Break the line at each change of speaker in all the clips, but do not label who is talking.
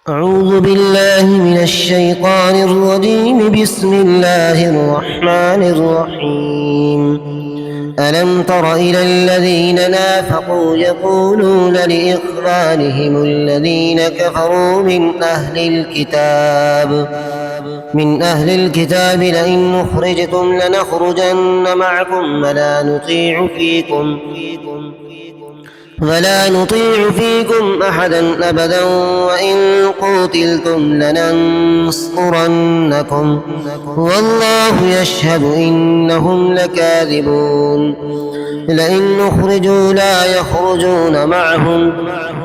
أعوذ بالله من الشيطان الرجيم. بسم الله الرحمن الرحيم. ألم تر إلى الذين نافقوا يقولون لإخوانهم الذين كفروا من أهل الكتاب لئن أخرجتم لنخرجن معكم ولا نطيع فيكم أحدا أبدا وإن قوتلتم لننصرنكم والله يشهد إنهم لكاذبون. لئن أخرجوا لا يخرجون معهم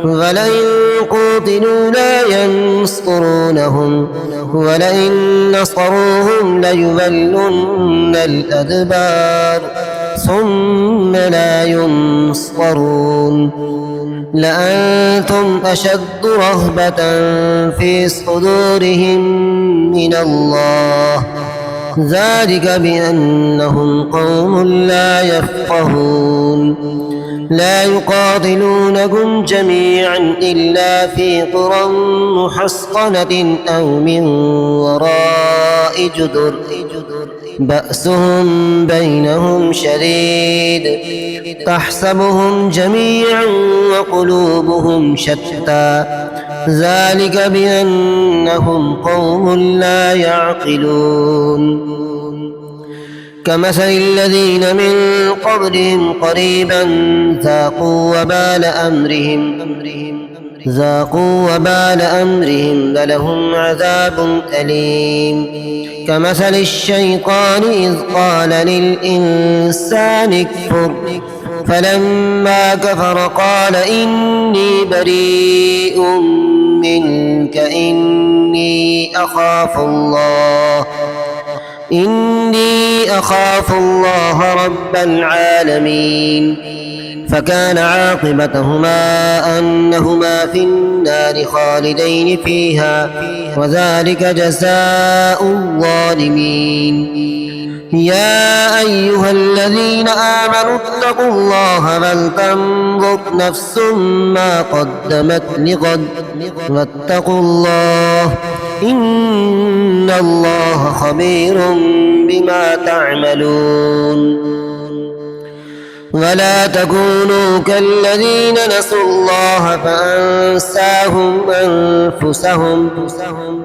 ولئن قوتلوا لا ينصرونهم ولئن نصروهم ليولن الأدبار ثم لا ينصرون. لأنتم أشد رهبة في صدورهم من الله ذلك بأنهم قوم لا يفقهون. لا يقاتلونكم جميعا إلا في قرى محصنة أو من وراء جدر بأسهم بينهم شديد تحسبهم جميعا وقلوبهم شتى ذلك بأنهم قوم لا يعقلون. كمثل الذين من قبلهم قريبا ذاقوا وبال أمرهم ولهم عذاب أليم. كمثل الشيطان إذ قال للإنسان اكفر فلما كفر قال إني بريء منك إني أخاف الله رب العالمين. فكان عاقبتهما أنهما في النار خالدين فيها وذلك جزاء الظالمين. يا أيها الذين آمنوا اتقوا الله ولتنظر نفس ما قدمت لغد واتقوا الله إن الله خبير بما تعملون. ولا تكونوا كالذين نسوا الله فأنساهم أنفسهم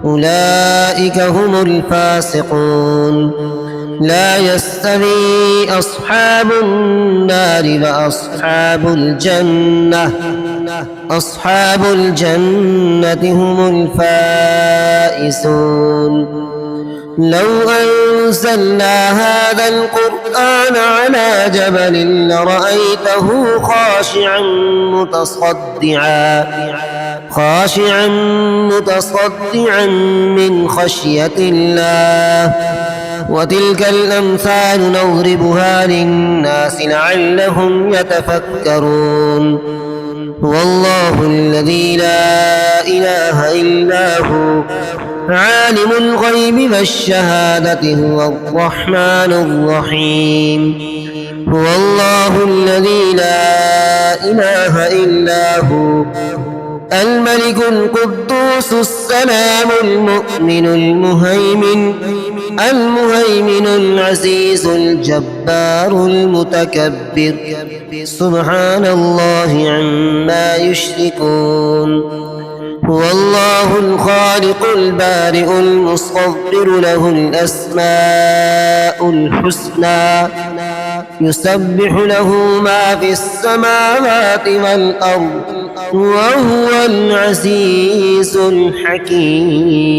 أولئك هم الفاسقون. لا يستوي أصحاب النار وأصحاب الجنة هم الفائزون. لو أنزلنا هذا القرآن على جبل لرأيته خاشعا متصدعا من خشية الله. وتلك الأمثال نضربها للناس لعلهم يتفكرون. والله الذي لا إله إلا هو عالم الغيب والشهادة هو الرحمن الرحيم. هو الله الذي لا إله إلا هو الملك القدوس السلام المؤمن المهيمن العزيز الجبار المتكبر سبحان الله عما يشركون. هو الله الخالق البارئ المصور له الأسماء الحسنى يسبح له ما في السماوات والأرض وهو العزيز الحكيم.